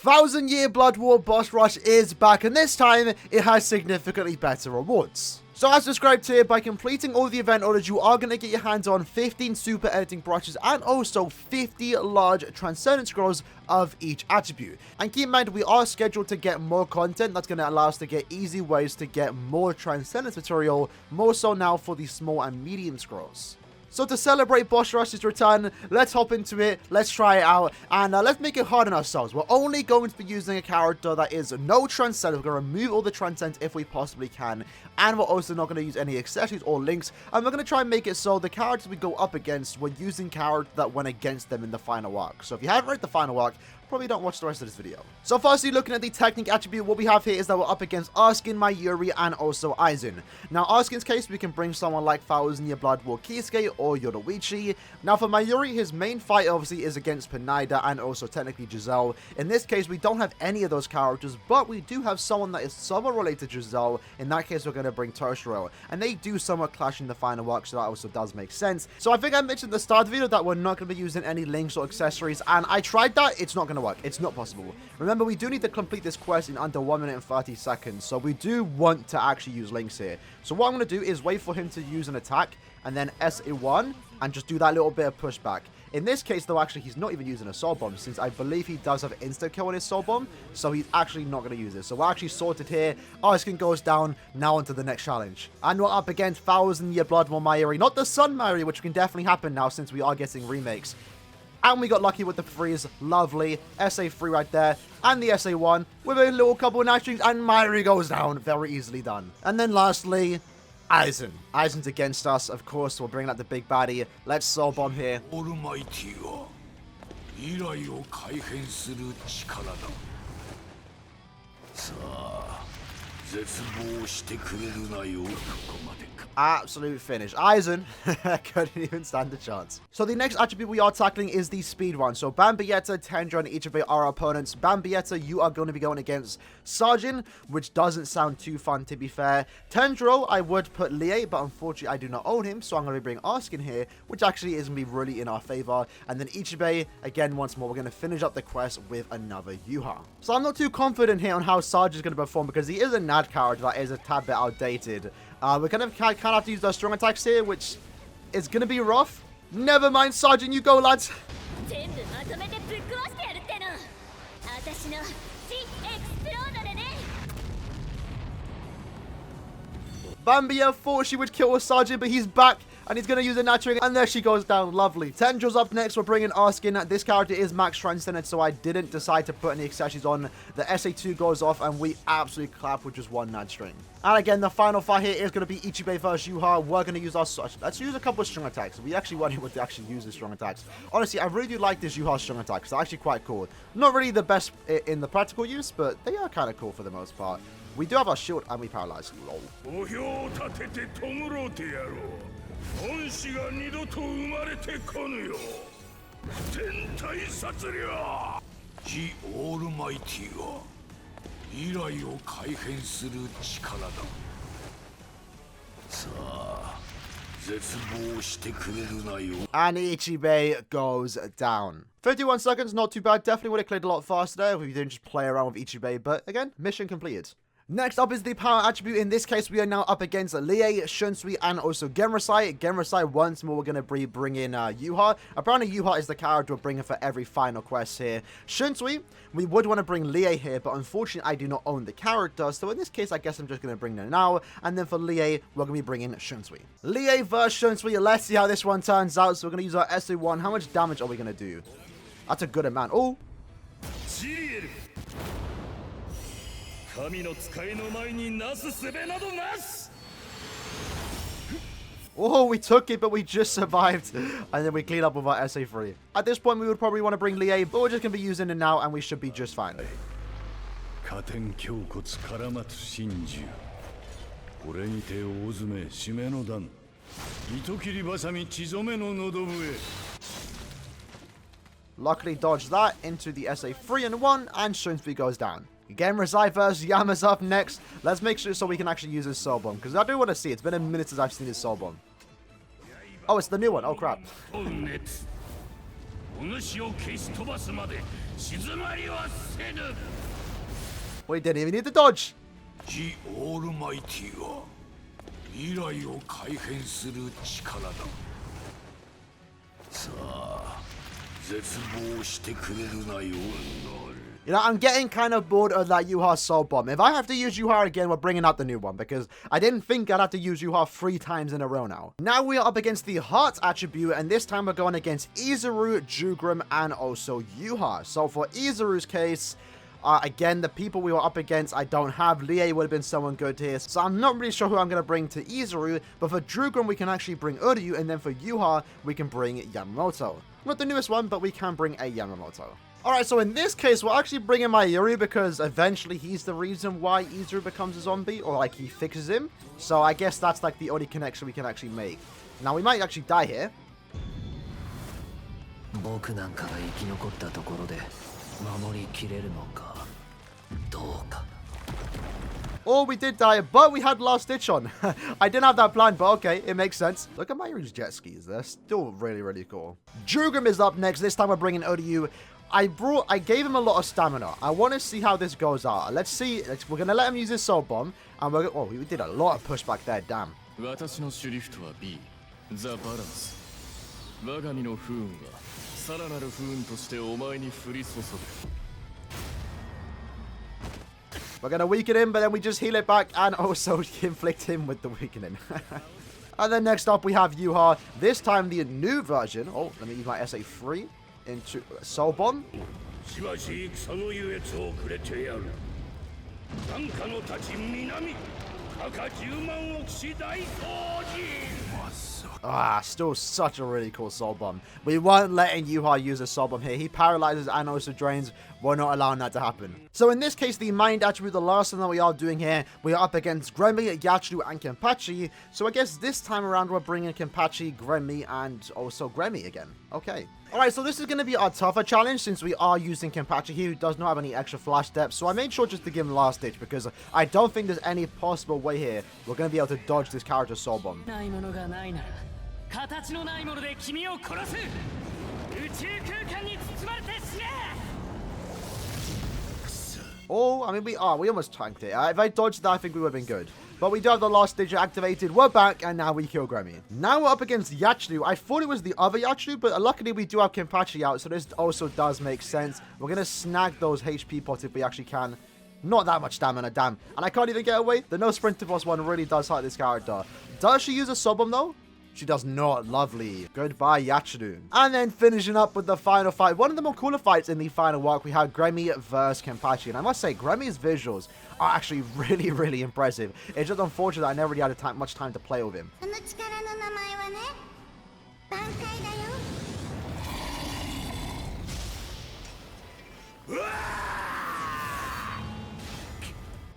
1000 Year Blood War Boss Rush is back, and this time it has significantly better rewards. So as described here, by completing all the event orders, you are going to get your hands on 15 super editing brushes and also 50 large transcendent scrolls of each attribute. And keep in mind, we are scheduled to get more content that's going to allow us to get easy ways to get more transcendence material, more so now for the small and medium scrolls. So to celebrate Boss Rush's return, let's hop into it, let's try it out, and let's make it hard on ourselves. We're only going to be using a character that is no transcendence. We're going to remove all the transcendence if we possibly can, and we're also not going to use any accessories or links, and we're going to try and make it so the characters we go up against, we're using characters that went against them in the final arc. So if you haven't read the final arc, probably don't watch the rest of this video. So firstly, looking at the technique attribute, what we have here is that we're up against Arskin, Mayuri, and also Aizen. Now, Arskin's case, we can bring someone like 1000 Year Blood War Kisuke or Yoruichi. Now, for Mayuri, his main fight obviously is against Pineda and also technically Giselle. In this case, we don't have any of those characters, but we do have someone that is somewhat related to Giselle. In that case, we're going to bring Toshiro, and they do somewhat clash in the final arc, so that also does make sense. So I think I mentioned at the start of the video that we're not going to be using any links or accessories, and I tried that. It's not going to work. It's not possible. Remember, we do need to complete this quest in under 1 minute and 30 seconds, so we do want to actually use links here. So what I'm going to do is wait for him to use an attack, and then SA1, and just do that little bit of pushback. In this case, though, actually, he's not even using a soul bomb, since I believe he does have insta-kill on his soul bomb, so he's actually not going to use it. So we're actually sorted here. Arskin goes down, now onto the next challenge. And we're up against 1000 Year Blood War Mayuri, not the Sun Mayuri, which can definitely happen now, since we are getting remakes. And we got lucky with the freeze. Lovely. SA3 right there. And the SA1 with a little couple of nice strings. And Mayuri goes down. Very easily done. And then lastly, Aizen. Aizen's against us. Of course, we're bringing out the big baddie. Let's soul bomb here. Absolute finish. Aizen couldn't even stand a chance. So the next attribute we are tackling is the speed run. So Bambietta, Tendra, and Ichibe are our opponents. Bambietta, you are going to be going against Sajin, which doesn't sound too fun, to be fair. Tendro, I would put Lie, but unfortunately I do not own him, so I'm going to bring Arskin here, which actually is going to be really in our favor. And then Ichibe, again, once more, we're going to finish up the quest with another Yuha. So I'm not too confident here on how Sajin is going to perform, because he is a NAD character that is a tad bit outdated. We're kind of have to use those strong attacks here, which is going to be rough. Never mind, Sergeant, you go, lads. Bambia thought she would kill a Sergeant, but he's back. And he's going to use a natural, and there she goes down. Lovely. Tendra's up next. We're bringing Arskin. This character is max transcendent, so I didn't decide to put any accessories on. The SA2 goes off, and we absolutely clap with just one nad string. And again, the final fight here is going to be Ichibe versus Yuha. We're going to use our... Let's use a couple of strong attacks. We actually weren't able to actually use the strong attacks. Honestly, I really do like this Yuha strong attacks. They're actually quite cool. Not really the best in the practical use, but they are kind of cool for the most part. We do have our shield, and we paralyze. Lol. And Ichibe goes down. 51 seconds, not too bad. Definitely would have cleared a lot faster there if we didn't just play around with Ichibe. But again, mission completed. Next up is the power attribute. In this case, we are now up against Lie, Shunsui, and also Genrasai. Genrasai, once more, we're going to bring in Yuha. Apparently, Yuha is the character we're bringing for every final quest here. Shunsui, we would want to bring Lie here, but unfortunately, I do not own the character. So in this case, I guess I'm just going to bring her now. And then for Lie, we're going to be bringing Shunsui. Lie versus Shunsui. Let's see how this one turns out. So we're going to use our SA1. How much damage are we going to do? That's a good amount. Oh. Oh, we took it, but we just survived. And then we clean up with our SA3. At this point, we would probably want to bring Lie, but we're just going to be using it now, and we should be just fine. Luckily dodged that into the SA3 and 1, and Shunsui goes down. Again, Razai versus Yama's up next. Let's make sure so we can actually use his soul bomb, because I do want to see it. It's been a minute since I've seen his soul bomb. Oh, it's the new one. Oh, crap. We didn't even need to dodge. The Almighty は未来を改変する力だ。さあ、絶望してくれるなよ。You know, I'm getting kind of bored of that Yuha Soul Bomb. If I have to use Yuha again, we're bringing out the new one, because I didn't think I'd have to use Yuha 3 times in a row now. Now we are up against the Heart attribute, and this time we're going against Izuru, Jugrim, and also Yuha. So for Izuru's case, again, the people we were up against, I don't have. Lie would have been someone good here. So I'm not really sure who I'm going to bring to Izuru, but for Jugrim, we can actually bring Uryu, and then for Yuha, we can bring Yamamoto. Not the newest one, but we can bring a Yamamoto. Alright, so in this case, we're actually bringing Mayuri because eventually he's the reason why Izuru becomes a zombie, or like he fixes him. So I guess that's like the only connection we can actually make. Now we might actually die here. Or we did die, but we had last ditch on. I didn't have that plan, but okay, it makes sense. Look at Mayuri's jet skis. They're still really, really cool. Jugrim is up next. This time we're bringing Uryu. I gave him a lot of stamina. I want to see how this goes out. Let's see. We're going to let him use his soul bomb. And we did a lot of pushback there. Damn. We're going to weaken him, but then we just heal it back and also inflict him with the weakening. And then next up, we have Yuha. This time, the new version. Oh, let me use my SA3 into Soul Bomb. Still such a really cool Soul Bomb. We weren't letting Yuha use a Soul Bomb here. He paralyzes and also drains. We're not allowing that to happen. So in this case, the Mind attribute, the last thing that we are doing here, we are up against Gremmy, Yachiru, and Kenpachi. So I guess this time around, we're bringing Kenpachi, Gremmy, and also Gremmy again. Okay. Alright, so this is going to be our tougher challenge since we are using Kenpachi here, who does not have any extra flash depth. So I made sure just to give him last ditch because I don't think there's any possible way here we're going to be able to dodge this character's Soul Bomb. Oh, I mean, we almost tanked it. If I dodged that, I think we would have been good. But we do have the last digit activated. We're back, and now we kill Gremmy. Now we're up against Yachiru. I thought it was the other Yachiru, but luckily we do have Kenpachi out, so this also does make sense. We're going to snag those HP pots if we actually can. Not that much stamina, damn. And I can't even get away. The no sprint to boss one really does hurt this character. Does she use a Soul Bomb, though? She does not. Lovely. Goodbye, Yachiru. And then finishing up with the final fight. One of the more cooler fights in the final arc. We have Gremmy versus Kenpachi. And I must say, Gremmy's visuals are actually really, really impressive. It's just unfortunate that I never really had much time to play with him.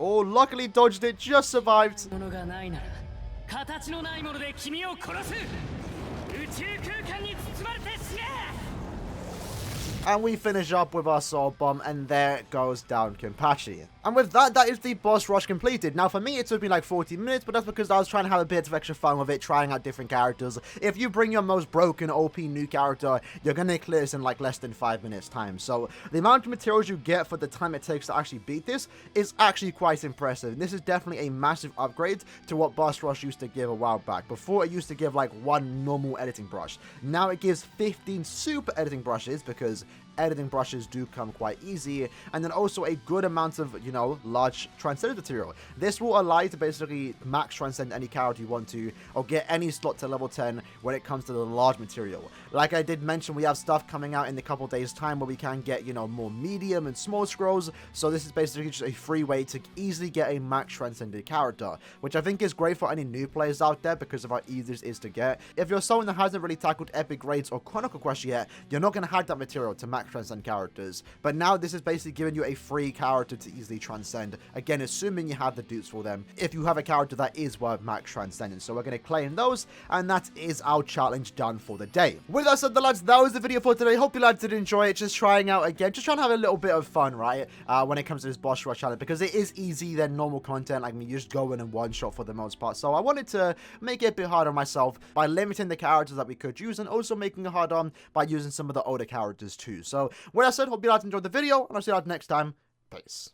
Oh, luckily dodged it. Just survived. And we finish up with our Soul Bomb, and there goes down Kenpachi. And with that, that is the boss rush completed. Now, for me, it took me like 40 minutes, but that's because I was trying to have a bit of extra fun with it, trying out different characters. If you bring your most broken, OP new character, you're going to clear this in like less than 5 minutes time. So the amount of materials you get for the time it takes to actually beat this is actually quite impressive. This is definitely a massive upgrade to what boss rush used to give a while back. Before, it used to give like one normal editing brush. Now it gives 15 super editing brushes because editing brushes do come quite easy, and then also a good amount of, you know, large transcendent material. This will allow you to basically max transcend any character you want to, or get any slot to level 10 when it comes to the large material. Like I did mention, we have stuff coming out in a couple days time where we can get, you know, more medium and small scrolls, so this is basically just a free way to easily get a max transcended character, which I think is great for any new players out there because of how easy this is to get. If you're someone that hasn't really tackled epic grades or chronicle quest yet, you're not going to have that material to max max transcend characters. But now this is basically giving you a free character to easily transcend. Again, assuming you have the dupes for them. If you have a character that is worth max transcending. So we're going to claim those, and that is our challenge done for the day. With that said, the lads, that was the video for today. Hope you lads did enjoy it. Just trying out again, just trying to have a little bit of fun, right? When it comes to this boss rush challenge, because it is easy than normal content. Like, I mean, you just go in and one shot for the most part. So I wanted to make it a bit harder on myself by limiting the characters that we could use, and also making it harder by using some of the older characters too. So with that said, hope you guys enjoyed the video, and I'll see you guys next time. Peace.